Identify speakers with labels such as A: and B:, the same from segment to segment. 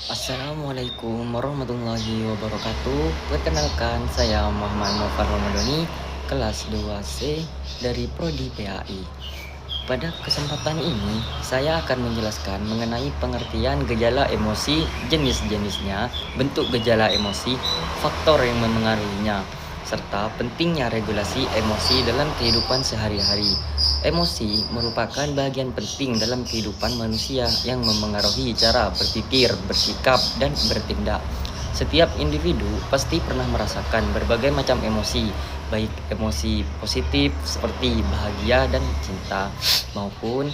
A: Assalamualaikum warahmatullahi wabarakatuh. Perkenalkan, saya Muhammad Nofar Ramadhani, kelas 2C dari Prodi PAI. Pada kesempatan ini, saya akan menjelaskan mengenai pengertian gejala emosi, jenis-jenisnya, bentuk gejala emosi, faktor yang memengaruhinya, serta pentingnya regulasi emosi dalam kehidupan sehari-hari. Emosi merupakan bagian penting dalam kehidupan manusia yang memengaruhi cara berpikir, bersikap, dan bertindak. Setiap individu pasti pernah merasakan berbagai macam emosi, baik emosi positif seperti bahagia dan cinta, maupun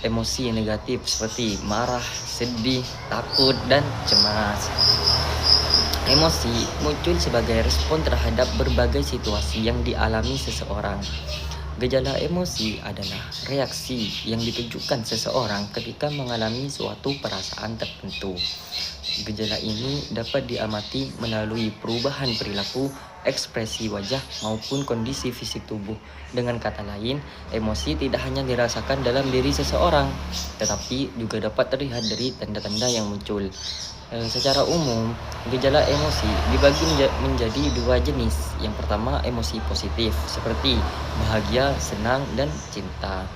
A: emosi negatif seperti marah, sedih, takut, dan cemas. Emosi muncul sebagai respon terhadap berbagai situasi yang dialami seseorang. Gejala emosi adalah reaksi yang ditunjukkan seseorang ketika mengalami suatu perasaan tertentu. Gejala ini dapat diamati melalui perubahan perilaku, ekspresi wajah, maupun kondisi fisik tubuh. Dengan kata lain, emosi tidak hanya dirasakan dalam diri seseorang, tetapi juga dapat terlihat dari tanda-tanda yang muncul. Secara umum, gejala emosi dibagi menjadi dua jenis. Yang pertama, emosi positif, seperti bahagia, senang, dan cinta.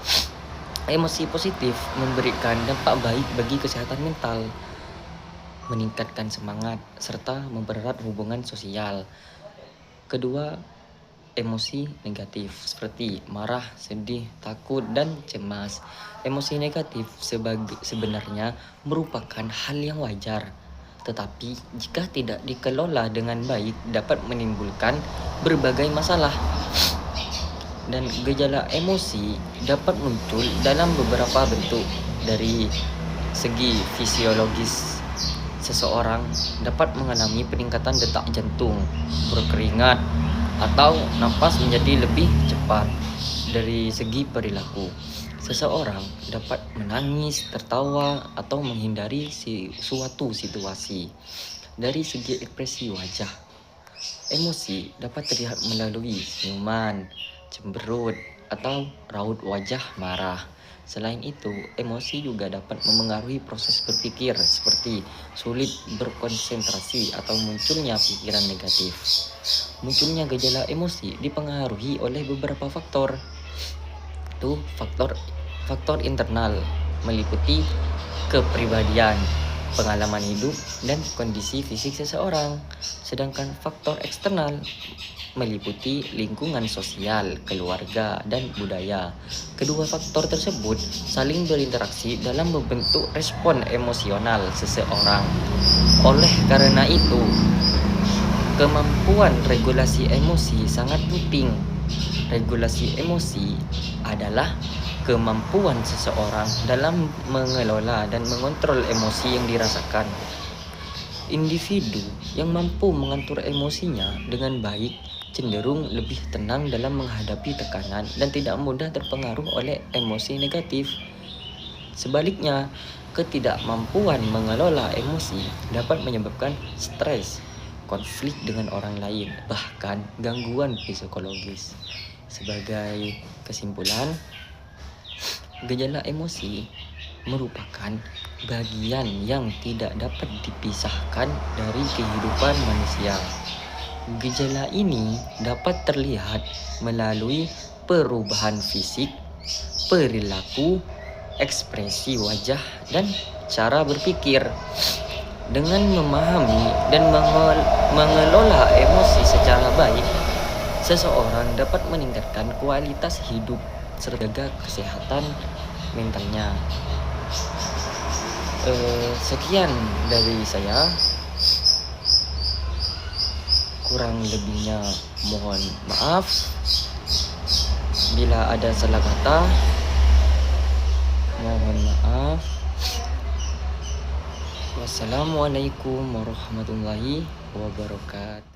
A: Emosi positif memberikan dampak baik bagi kesehatan mental, meningkatkan semangat, serta mempererat hubungan sosial. Kedua, emosi negatif seperti marah, sedih, takut, dan cemas. Emosi negatif sebenarnya merupakan hal yang wajar, tetapi jika tidak dikelola dengan baik dapat menimbulkan berbagai masalah. Dan gejala emosi dapat muncul dalam beberapa bentuk. Dari segi fisiologis, seseorang dapat mengalami peningkatan detak jantung, berkeringat, atau napas menjadi lebih cepat. Dari segi perilaku, seseorang dapat menangis, tertawa, atau menghindari suatu situasi. Dari segi ekspresi wajah, emosi dapat terlihat melalui senyuman, cemberut, atau raut wajah marah. Selain itu, emosi juga dapat memengaruhi proses berpikir seperti sulit berkonsentrasi atau munculnya pikiran negatif. Munculnya gejala emosi dipengaruhi oleh beberapa faktor. Faktor internal meliputi kepribadian, pengalaman hidup, dan kondisi fisik seseorang. Sedangkan faktor eksternal meliputi lingkungan sosial, keluarga, dan budaya. Kedua faktor tersebut saling berinteraksi dalam membentuk respon emosional seseorang. Oleh karena itu, kemampuan regulasi emosi sangat penting. Regulasi emosi adalah kemampuan seseorang dalam mengelola dan mengontrol emosi yang dirasakan. Individu yang mampu mengatur emosinya dengan baik cenderung lebih tenang dalam menghadapi tekanan dan tidak mudah terpengaruh oleh emosi negatif. Sebaliknya, ketidakmampuan mengelola emosi dapat menyebabkan stres, konflik dengan orang lain, bahkan gangguan psikologis. Sebagai kesimpulan, gejala emosi merupakan bagian yang tidak dapat dipisahkan dari kehidupan manusia. Gejala ini dapat terlihat melalui perubahan fisik, perilaku, ekspresi wajah, dan cara berpikir. Dengan memahami dan mengelola emosi secara baik, seseorang dapat meningkatkan kualitas hidup serta jaga kesehatan mentalnya. Sekian dari saya. Kurang lebihnya mohon maaf. Bila ada salah kata, mohon maaf. Wassalamualaikum warahmatullahi wabarakatuh.